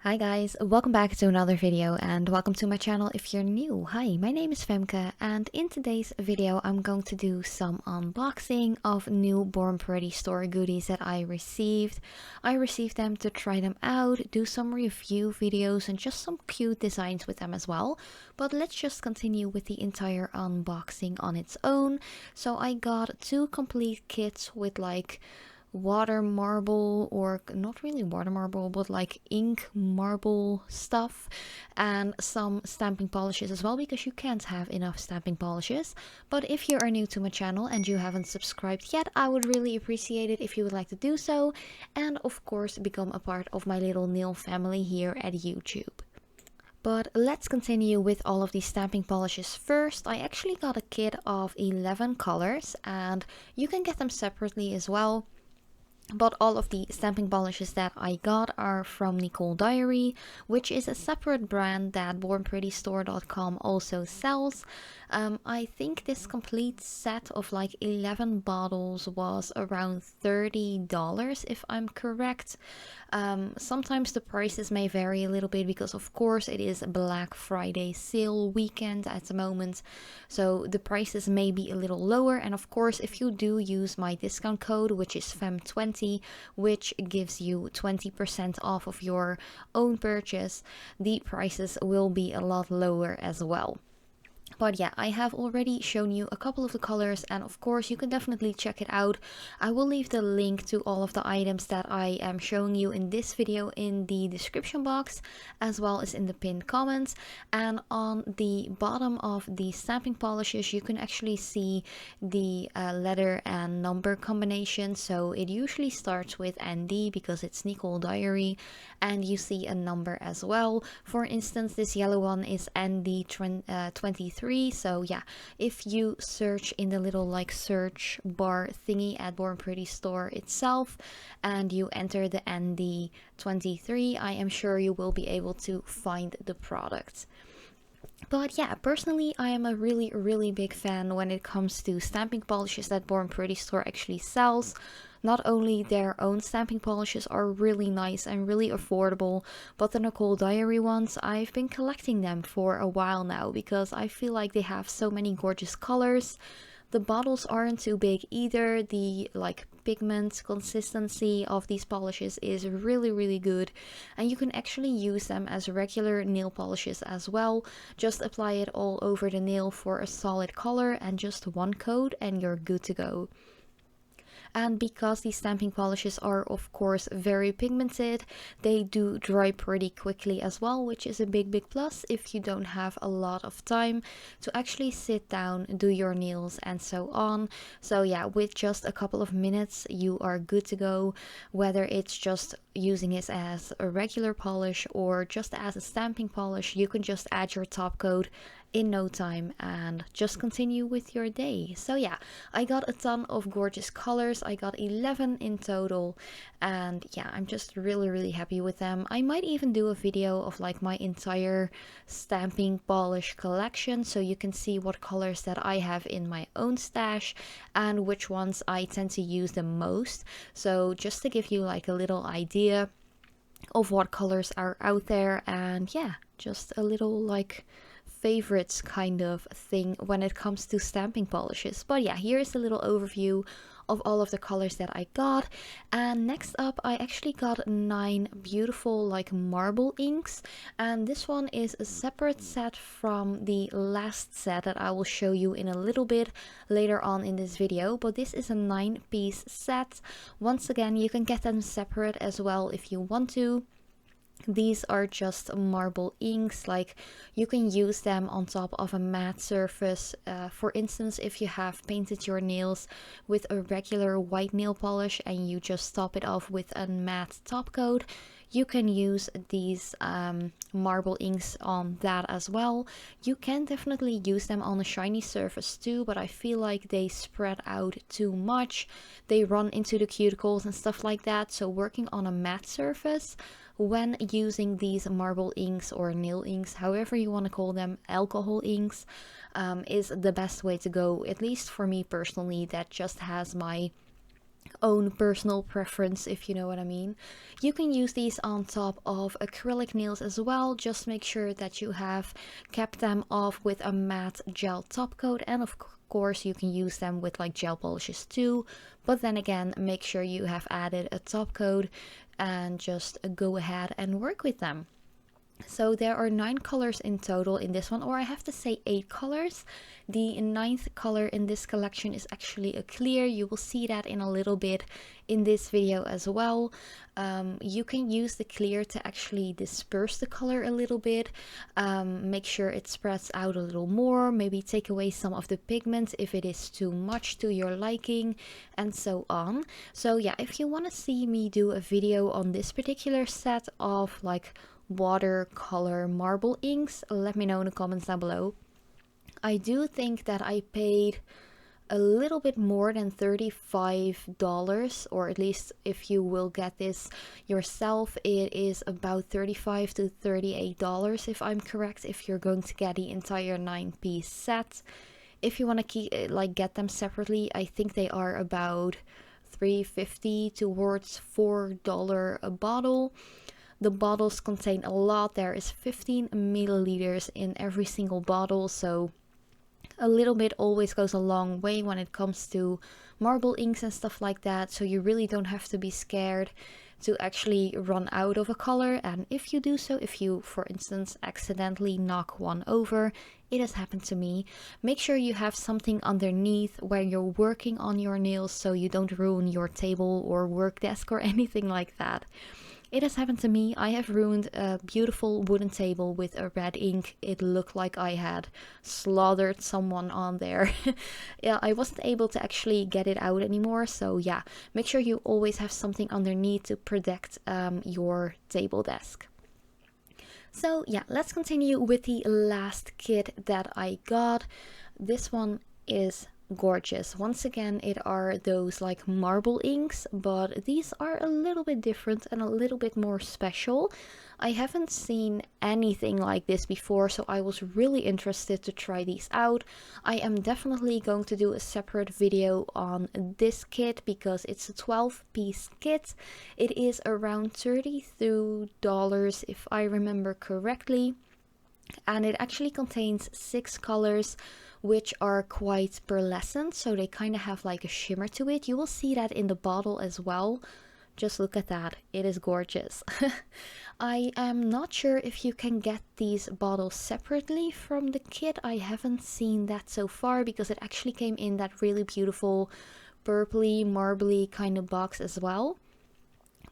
Hi guys, welcome back to another video and welcome to my channel if you're new. Hi, my name is Femke and in today's video I'm going to do some unboxing of new Born Pretty store goodies that I received. I received them to try them out, do some review videos and just some cute designs with them as well. But let's just continue with the entire unboxing on its own. So I got two complete kits with like water marble, or not really water marble, but like ink marble stuff, and some stamping polishes as well, because you can't have enough stamping polishes. But if you are new to my channel and you haven't subscribed yet, I would really appreciate it if you would like to do so, and of course become a part of my little nail family here at YouTube. But let's continue with all of these stamping polishes first. I actually got a kit of 11 colors and you can get them separately as well. But all of the stamping polishes that I got are from Nicole Diary, which is a separate brand that bornprettystore.com also sells. I think this complete set of like 11 bottles was around $30 if I'm correct. Sometimes the prices may vary a little bit because of course it is Black Friday sale weekend at the moment, so the prices may be a little lower. And of course if you do use my discount code, which is FEM20, which gives you 20% off of your own purchase, the prices will be a lot lower as well. But yeah, I have already shown you a couple of the colors and of course you can definitely check it out. I will leave the link to all of the items that I am showing you in this video in the description box, as well as in the pinned comments. And on the bottom of the stamping polishes you can actually see the letter and number combination. So it usually starts with ND because it's Nicole Diary, and you see a number as well. For instance, this yellow one is ND 23. So yeah, if you search in the little like search bar thingy at Born Pretty store itself and you enter the ND 23, I am sure you will be able to find the product. But yeah, personally I am a really big fan when it comes to stamping polishes that Born Pretty store actually sells. Not only their own stamping polishes are really nice and really affordable, but the Nicole Diary ones, I've been collecting them for a while now because I feel like they have so many gorgeous colors. The bottles aren't too big either. The like pigment consistency of these polishes is really good, and you can actually use them as regular nail polishes as well. Just apply it all over the nail for a solid color and just one coat and you're good to go. And because these stamping polishes are of course very pigmented, they do dry pretty quickly as well, which is a big plus if you don't have a lot of time to actually sit down, do your nails and so on. So yeah, with just a couple of minutes you are good to go, whether it's just using it as a regular polish or just as a stamping polish. You can just add your top coat in no time and just continue with your day. So yeah, I got a ton of gorgeous colors. I got 11 in total, and yeah, I'm just really happy with them. I might even do a video of like my entire stamping polish collection, so you can see what colors that I have in my own stash and which ones I tend to use the most. So just to give you like a little idea of what colors are out there, and yeah, just a little like favorites kind of thing when it comes to stamping polishes. But yeah, here is a little overview of all of the colors that I got. And next up I actually got 9 beautiful like marble inks, and this one is a separate set from the last set that I will show you in a little bit later on in this video. But this is a 9-piece set. Once again, you can get them separate as well if you want to. These are just marble inks, like you can use them on top of a matte surface. For instance, if you have painted your nails with a regular white nail polish and you just top it off with a matte top coat, you can use these marble inks on that as well. You can definitely use them on a shiny surface too, but I feel like they spread out too much. They run into the cuticles and stuff like that. So working on a matte surface when using these marble inks or nail inks, however you want to call them, alcohol inks, is the best way to go, at least for me personally. That just has my own personal preference, if you know what I mean. You can use these on top of acrylic nails as well. Just make sure that you have kept them off with a matte gel top coat, and of course you can use them with like gel polishes too, but then again make sure you have added a top coat and just go ahead and work with them. So there are 9 colors in total in this one, or I have to say 8 colors. The 9th color in this collection is actually a clear. You will see that in a little bit in this video as well. You can use the clear to actually disperse the color a little bit, make sure it spreads out a little more, maybe take away some of the pigment if it is too much to your liking, and so on. So yeah, if you want to see me do a video on this particular set of like watercolor marble inks, let me know in the comments down below. I do think that I paid a little bit more than $35, or at least if you will get this yourself, it is about $35 to $38 if I'm correct, if you're going to get the entire 9-piece set. If you want to keep like get them separately, I think they are about $3.50 towards $4 a bottle. The bottles contain a lot. There is 15 milliliters in every single bottle, so a little bit always goes a long way when it comes to marble inks and stuff like that. So you really don't have to be scared to actually run out of a color. And if you do so, if you for instance accidentally knock one over, it has happened to me, make sure you have something underneath where you're working on your nails so you don't ruin your table or work desk or anything like that. It has happened to me. I have ruined a beautiful wooden table with a red ink. It looked like I had slaughtered someone on there. Yeah, I wasn't able to actually get it out anymore. So yeah, make sure you always have something underneath to protect your table desk. So yeah, let's continue with the last kit that I got. This one is gorgeous. Once again, it are those like marble inks, but these are a little bit different and a little bit more special. I haven't seen anything like this before, so I was really interested to try these out. I am definitely going to do a separate video on this kit because it's a 12-piece kit. It is around $32 if I remember correctly, and it actually contains 6 colors which are quite pearlescent, so they kind of have like a shimmer to it. You will see that in the bottle as well. Just look at that, it is gorgeous. I am not sure if you can get these bottles separately from the kit. I haven't seen that so far because it actually came in that really beautiful purpley marbly kind of box as well.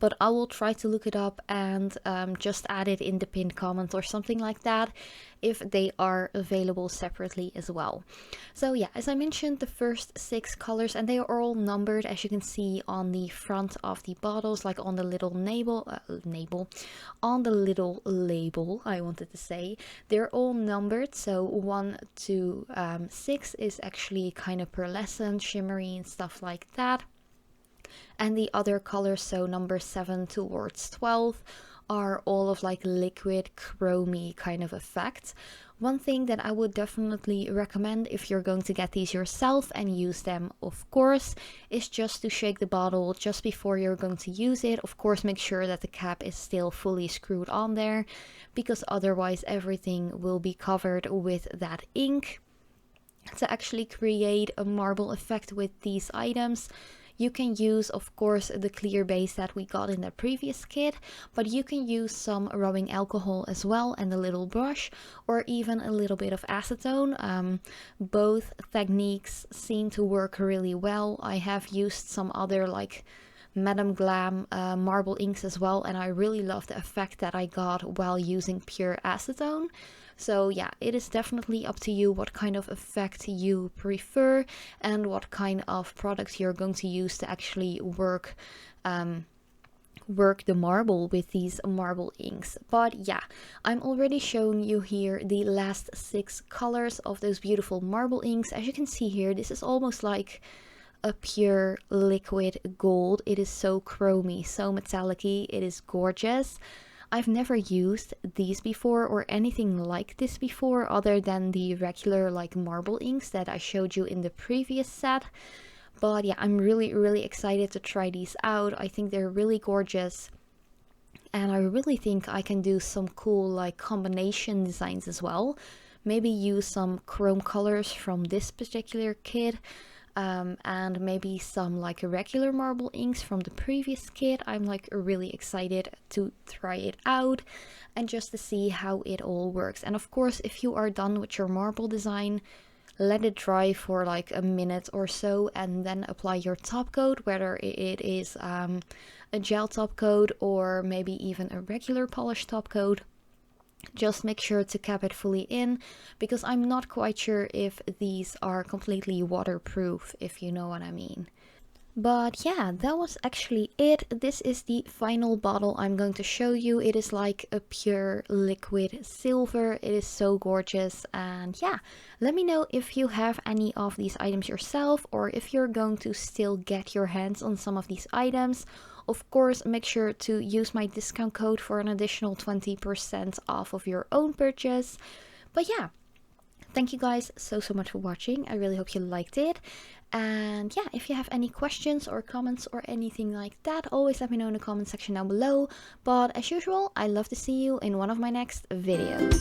But I will try to look it up and just add it in the pinned comment or something like that if they are available separately as well. So yeah, as I mentioned, the first 6 colors, and they are all numbered as you can see on the front of the bottles, like on the little on the little label, I wanted to say. They're all numbered, so 1 to 6 is actually kind of pearlescent, shimmery and stuff like that. And the other colors, so number 7 towards 12, are all of like liquid chromy kind of effect. One thing that I would definitely recommend if you're going to get these yourself and use them, of course, is just to shake the bottle just before you're going to use it. Of course, make sure that the cap is still fully screwed on there, because otherwise everything will be covered with that ink. To actually create a marble effect with these items, you can use, of course, the clear base that we got in the previous kit, but you can use some rubbing alcohol as well and a little brush, or even a little bit of acetone. Both techniques seem to work really well. I have used some other like Madam Glam marble inks as well, and I really love the effect that I got while using pure acetone. So yeah, it is definitely up to you what kind of effect you prefer and what kind of products you're going to use to actually work the marble with these marble inks. But yeah, I'm already showing you here the last 6 colors of those beautiful marble inks. As you can see here, this is almost like a pure liquid gold. It is so chromy, so metallic-y. It is gorgeous. I've never used these before or anything like this before, other than the regular like marble inks that I showed you in the previous set. But yeah, I'm really excited to try these out. I think they're really gorgeous. And I really think I can do some cool like combination designs as well. Maybe use some chrome colors from this particular kit. And maybe some like regular marble inks from the previous kit. I'm like really excited to try it out and just to see how it all works. And of course, if you are done with your marble design, let it dry for like a minute or so and then apply your top coat, whether it is a gel top coat or maybe even a regular polished top coat. Just make sure to cap it fully in, because I'm not quite sure if these are completely waterproof, if you know what I mean. But yeah, that was actually it. This is the final bottle I'm going to show you. It is like a pure liquid silver. It is so gorgeous. And yeah, let me know if you have any of these items yourself, or if you're going to still get your hands on some of these items. Of course, make sure to use my discount code for an additional 20% off of your own purchase. But yeah, thank you guys so much for watching. I really hope you liked it. And yeah, if you have any questions or comments or anything like that, always let me know in the comment section down below. But as usual, I love to see you in one of my next videos.